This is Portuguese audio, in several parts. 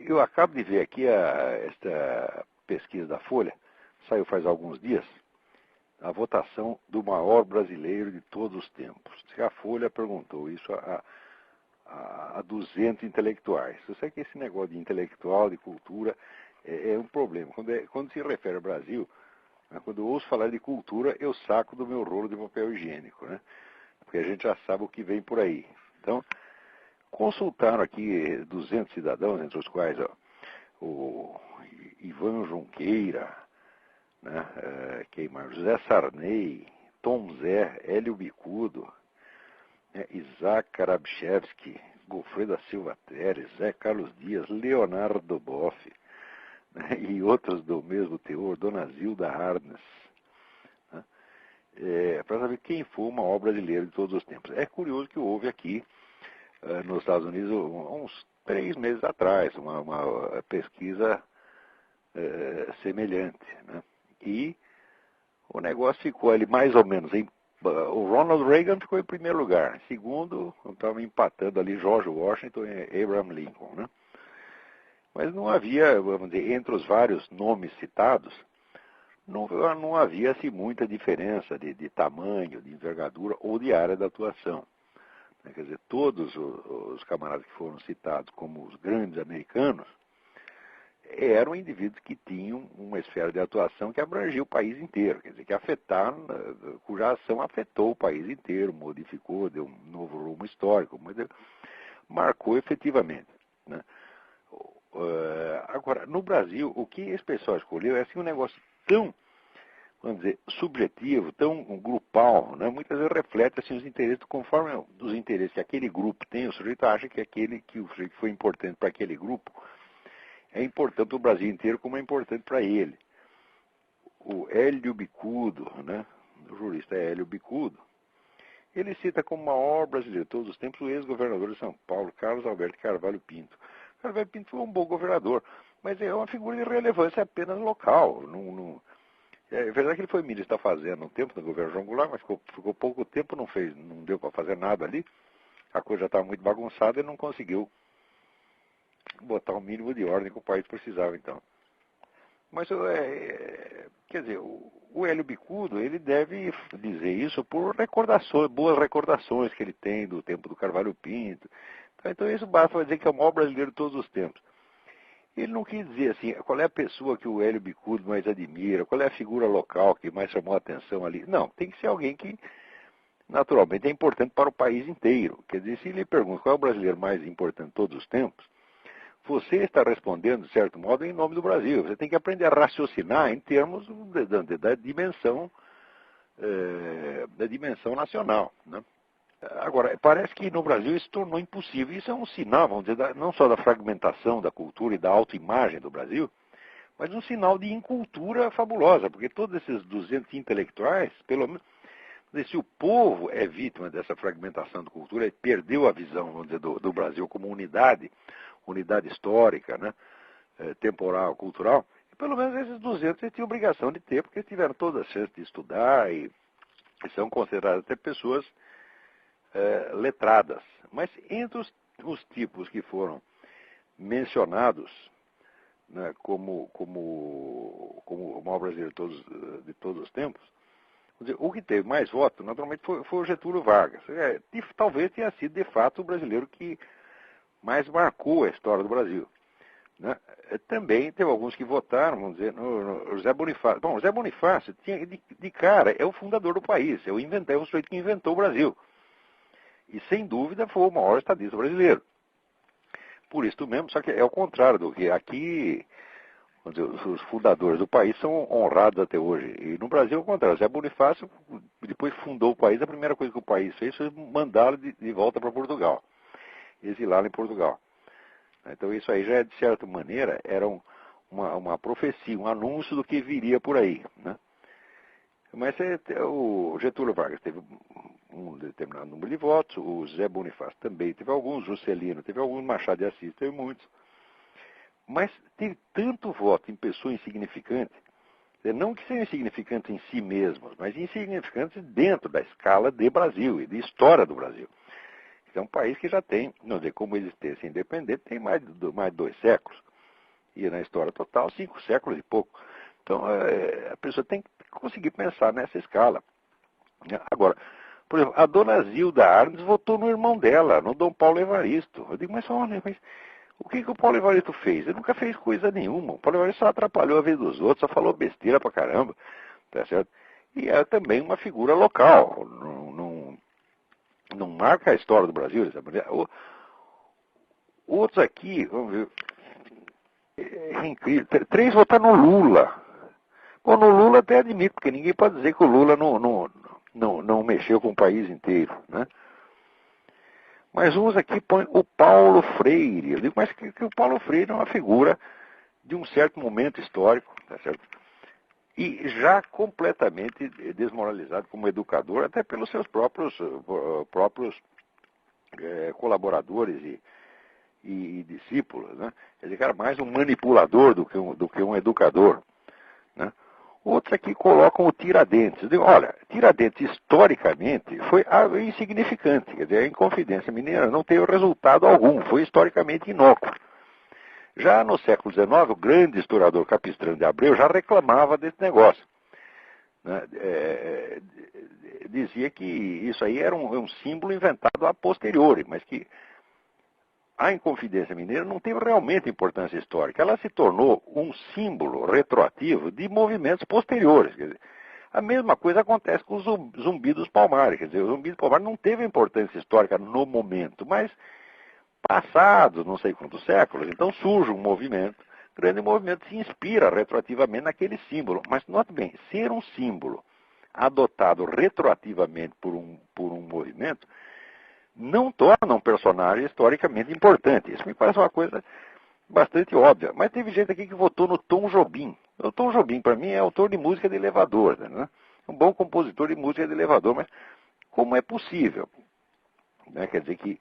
Eu acabo de ver aqui esta pesquisa da Folha, saiu faz alguns dias, a votação do maior brasileiro de todos os tempos. A Folha perguntou isso a 200 intelectuais. Eu sei que esse negócio de intelectual, de cultura, é um problema. Quando se refere ao Brasil, né, quando eu ouço falar de cultura, eu saco do meu rolo de papel higiênico, né? Porque a gente já sabe o que vem por aí. Então, consultaram aqui 200 cidadãos, entre os quais o Ivan Junqueira, né, quem mais? José Sarney, Tom Zé, Hélio Bicudo, Isaac Karabchevski, Godofredo da Silva Teres, Zé Carlos Dias, Leonardo Boff, né, e outros do mesmo teor, Dona Zilda Harnes, né, para saber quem foi o maior brasileiro de todos os tempos. É curioso que houve aqui, nos Estados Unidos, uns 3 meses atrás, uma pesquisa semelhante, né? E o negócio ficou ali mais ou menos o Ronald Reagan ficou em primeiro lugar. Em segundo, estavam empatando ali George Washington e Abraham Lincoln, né? Mas não havia, vamos dizer, entre os vários nomes citados, não havia assim, muita diferença de tamanho, de envergadura ou de área de atuação. Quer dizer, todos os camaradas que foram citados como os grandes americanos eram indivíduos que tinham uma esfera de atuação que abrangia o país inteiro, quer dizer, cuja ação afetou o país inteiro, modificou, deu um novo rumo histórico, marcou efetivamente, né? Agora, no Brasil, o que esse pessoal escolheu é assim, um negócio tão, vamos dizer, subjetivo, tão grupal, né? Muitas vezes reflete assim, os interesses, conforme os interesses que aquele grupo tem, o sujeito acha que o sujeito que foi importante para aquele grupo é importante para o Brasil inteiro, como é importante para ele. O Hélio Bicudo, né? O jurista é Hélio Bicudo, ele cita como maior brasileiro de todos os tempos o ex-governador de São Paulo, Carlos Alberto Carvalho Pinto. Carvalho Pinto foi um bom governador, mas é uma figura de relevância apenas local. É verdade que ele foi ministro da Fazenda um tempo no governo João Goulart, mas ficou pouco tempo, não deu para fazer nada ali. A coisa já estava muito bagunçada e não conseguiu botar o mínimo de ordem que o país precisava, então. Mas, quer dizer, o Hélio Bicudo, ele deve dizer isso por boas recordações que ele tem do tempo do Carvalho Pinto. Então isso basta para dizer que é o maior brasileiro de todos os tempos. Ele não quis dizer assim, qual é a pessoa que o Hélio Bicudo mais admira, qual é a figura local que mais chamou a atenção ali. Não, tem que ser alguém que, naturalmente, é importante para o país inteiro. Quer dizer, se ele pergunta qual é o brasileiro mais importante de todos os tempos, você está respondendo, de certo modo, em nome do Brasil. Você tem que aprender a raciocinar em termos da dimensão nacional, né? Agora, parece que no Brasil isso tornou impossível. Isso é um sinal, vamos dizer, não só da fragmentação da cultura e da autoimagem do Brasil, mas um sinal de incultura fabulosa, porque todos esses 200 intelectuais, pelo menos, se o povo é vítima dessa fragmentação da cultura e perdeu a visão, vamos dizer, do Brasil como unidade histórica, né, temporal, cultural, e pelo menos esses 200 eles tinham obrigação de ter, porque eles tiveram toda a chance de estudar e são consideradas até pessoas letradas. Mas entre os tipos que foram mencionados, né, como o maior brasileiro de todos os tempos, dizer, o que teve mais votos, naturalmente, foi o Getúlio Vargas. Talvez tenha sido, de fato, o brasileiro que mais marcou a história do Brasil, né? Também teve alguns que votaram, vamos dizer, no José Bonifácio. Bom, o José Bonifácio, de cara, é o fundador do país, é o sujeito que inventou o Brasil. E, sem dúvida, foi o maior estadista brasileiro. Por isso mesmo, só que é o contrário do que aqui, vamos dizer, os fundadores do país são honrados até hoje. E no Brasil é o contrário. José Bonifácio, depois que fundou o país, a primeira coisa que o país fez foi mandá-lo de volta para Portugal, exilá-lo em Portugal. Então isso aí já, de certa maneira, era uma profecia, um anúncio do que viria por aí, né? Mas o Getúlio Vargas teve um determinado número de votos, o Zé Bonifácio também teve alguns, Juscelino teve alguns, Machado de Assis teve muitos. Mas teve tanto voto em pessoa insignificante, não que sejam insignificantes em si mesmos, mas insignificantes dentro da escala de Brasil e de história do Brasil. É um país que já tem, não dizer, como existência independente, tem mais de 2 séculos. E na história total, 5 séculos e pouco. Então, a pessoa tem que conseguir pensar nessa escala. Agora, por exemplo, a dona Zilda Arnes votou no irmão dela, no Dom Paulo Evaristo. Eu digo, mas olha, o que o Paulo Evaristo fez? Ele nunca fez coisa nenhuma. O Paulo Evaristo só atrapalhou a vida dos outros, só falou besteira pra caramba. Tá certo? E é também uma figura local. Não marca a história do Brasil dessa maneira. Outros aqui, vamos ver, é incrível. 3 votaram no Lula. Bom, no Lula até admito, porque ninguém pode dizer que o Lula não mexeu com o país inteiro, né? Mas uns aqui põem o Paulo Freire. Eu digo, mas que o Paulo Freire é uma figura de um certo momento histórico, tá certo? E já completamente desmoralizado como educador, até pelos seus próprios colaboradores e discípulos, né? Quer dizer, era mais um manipulador do que um educador, né? Outros aqui colocam o Tiradentes. Eu digo, olha, Tiradentes historicamente foi insignificante. Quer dizer, a Inconfidência Mineira não teve resultado algum, foi historicamente inócuo. Já no século XIX, o grande historiador Capistrano de Abreu já reclamava desse negócio, né? Dizia que isso aí era um símbolo inventado a posteriori, mas que a Inconfidência Mineira não teve realmente importância histórica. Ela se tornou um símbolo retroativo de movimentos posteriores. Quer dizer, a mesma coisa acontece com o Zumbi dos Palmares. Quer dizer, o Zumbi dos Palmares não teve importância histórica no momento, mas passados não sei quantos séculos, então surge um movimento, grande movimento se inspira retroativamente naquele símbolo. Mas note bem, ser um símbolo adotado retroativamente por um movimento não torna um personagem historicamente importante. Isso me parece uma coisa bastante óbvia. Mas teve gente aqui que votou no Tom Jobim. O Tom Jobim, para mim, é autor de música de elevador, né? Um bom compositor de música de elevador, mas como é possível, né? Quer dizer que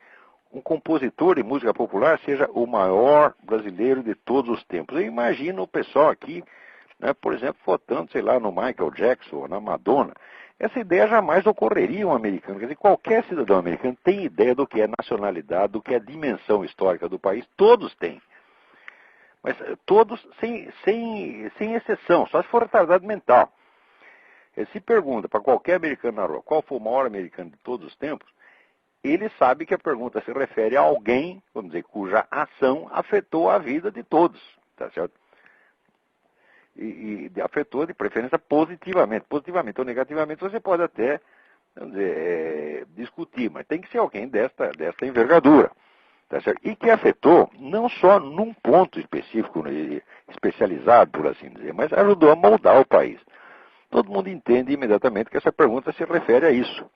um compositor de música popular seja o maior brasileiro de todos os tempos. Eu imagino o pessoal aqui, né, por exemplo, votando, sei lá, no Michael Jackson ou na Madonna. Essa ideia jamais ocorreria um americano. Quer dizer, qualquer cidadão americano tem ideia do que é nacionalidade, do que é dimensão histórica do país. Todos têm. Mas todos sem exceção, só se for retardado mental. Se pergunta para qualquer americano na rua qual foi o maior americano de todos os tempos, ele sabe que a pergunta se refere a alguém, vamos dizer, cuja ação afetou a vida de todos, tá certo? E afetou de preferência positivamente. Positivamente ou negativamente você pode até, vamos dizer, discutir, mas tem que ser alguém desta envergadura, tá certo? E que afetou não só num ponto específico, especializado, por assim dizer, mas ajudou a moldar o país. Todo mundo entende imediatamente que essa pergunta se refere a isso.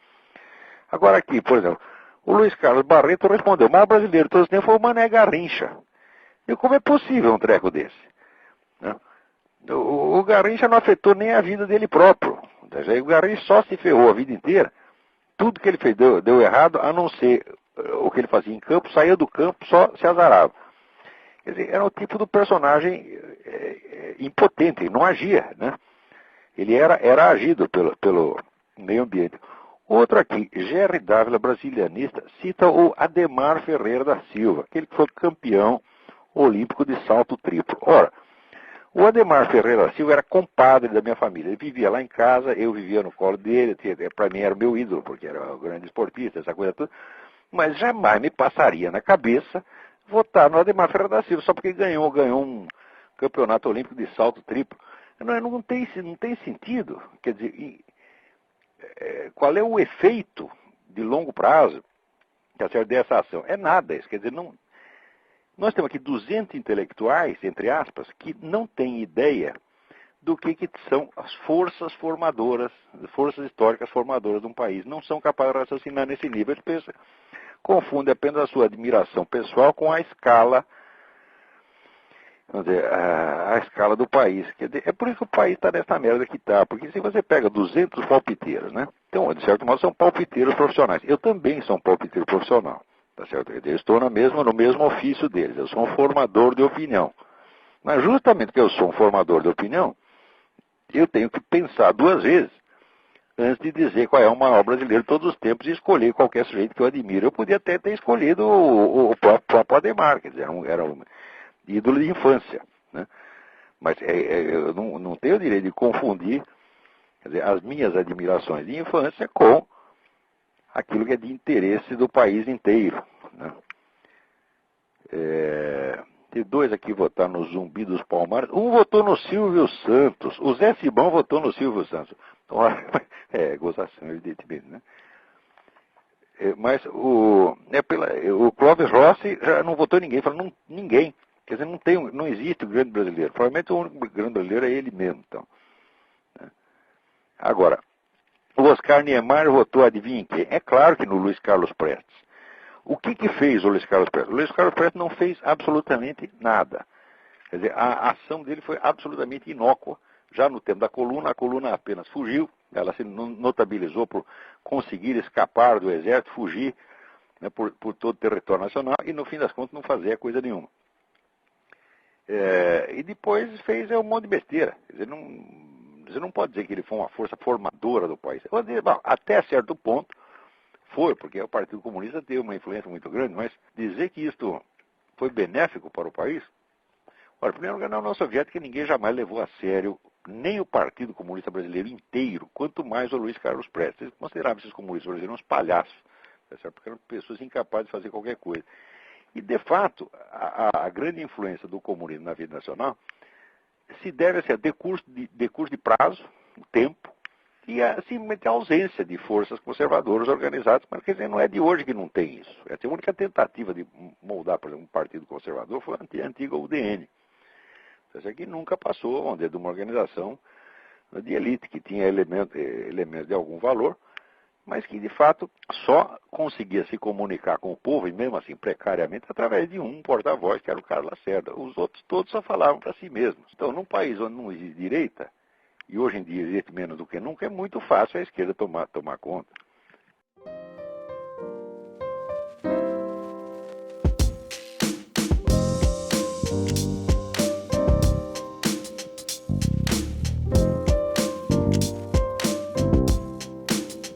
Agora aqui, por exemplo, o Luiz Carlos Barreto respondeu, o maior brasileiro de todos os tempos foi o Mané Garrincha. E como é possível um treco desse? Né? O Garrincha não afetou nem a vida dele próprio. O Garrincha só se ferrou a vida inteira. Tudo que ele fez deu errado, a não ser o que ele fazia em campo, saía do campo, só se azarava. Quer dizer, era o tipo do personagem impotente, não agia, né? Ele era agido pelo meio ambiente. Outro aqui, Gerry Dávila, brasilianista, cita o Ademar Ferreira da Silva, aquele que foi campeão olímpico de salto triplo. Ora, o Ademar Ferreira da Silva era compadre da minha família. Ele vivia lá em casa, eu vivia no colo dele, para mim era o meu ídolo, porque era um grande esportista, essa coisa toda. Mas jamais me passaria na cabeça votar no Ademar Ferreira da Silva, só porque ganhou um campeonato olímpico de salto triplo. Não tem sentido. Quer dizer, qual é o efeito de longo prazo dessa ação? É nada isso. Quer dizer, não, nós temos aqui 200 intelectuais, entre aspas, que não têm ideia do que são as forças formadoras, forças históricas formadoras de um país. Não são capazes de raciocinar nesse nível. Eles confundem apenas a sua admiração pessoal com a escala, vamos dizer, a escala do país. Quer dizer, é por isso que o país está nessa merda que está. Porque se você pega 200 palpiteiros, né? Então, de certo modo, são palpiteiros profissionais. Eu também sou um palpiteiro profissional. Tá certo? Eu estou no mesmo ofício deles. Eu sou um formador de opinião. Mas justamente porque eu sou um formador de opinião, eu tenho que pensar 2 vezes antes de dizer qual é o maior brasileiro de todos os tempos e escolher qualquer sujeito que eu admiro. Eu podia até ter escolhido o próprio Ademar, quer dizer, era um ídolo de infância, né? Mas eu não tenho o direito de confundir, quer dizer, as minhas admirações de infância com aquilo que é de interesse do país inteiro, né? Tem dois aqui que votaram no Zumbi dos Palmares. Um votou no Silvio Santos. O Zé Simão votou no Silvio Santos. Gozação, evidentemente, né? Mas o Clóvis Rossi já não votou ninguém. Falou, ninguém. Quer dizer, não existe o grande brasileiro. Provavelmente o único grande brasileiro é ele mesmo. Então, né? Agora, o Oscar Niemeyer votou, adivinha em quem? É claro que no Luiz Carlos Prestes. O que fez o Luiz Carlos Prestes? O Luiz Carlos Prestes não fez absolutamente nada. Quer dizer, a ação dele foi absolutamente inócua. Já no tempo da coluna, a coluna apenas fugiu. Ela se notabilizou por conseguir escapar do exército, fugir, né, por todo o território nacional e, no fim das contas, não fazer coisa nenhuma. E depois fez um monte de besteira. Quer dizer, você não pode dizer que ele foi uma força formadora do país. Eu vou dizer, bom, até certo ponto foi, porque o Partido Comunista teve uma influência muito grande, mas dizer que isto foi benéfico para o país. Olha, em primeiro lugar, na União Soviética ninguém jamais levou a sério nem o Partido Comunista Brasileiro inteiro, quanto mais o Luiz Carlos Prestes. Eles consideravam esses comunistas brasileiros uns palhaços, tá certo? Porque eram pessoas incapazes de fazer qualquer coisa. E, de fato, a grande influência do comunismo na vida nacional se deve a decurso de prazo, tempo, e simplesmente a ausência de forças conservadoras organizadas. Mas, quer dizer, não é de hoje que não tem isso. A única tentativa de moldar, por exemplo, um partido conservador foi a antiga UDN. Isso aqui nunca passou, vamos dizer, de uma organização de elite, que tinha elementos de algum valor, mas que, de fato, só conseguia se comunicar com o povo, e mesmo assim precariamente, através de um porta-voz, que era o Carlos Lacerda. Os outros todos só falavam para si mesmos. Então, num país onde não existe direita, e hoje em dia existe menos do que nunca, é muito fácil a esquerda tomar conta.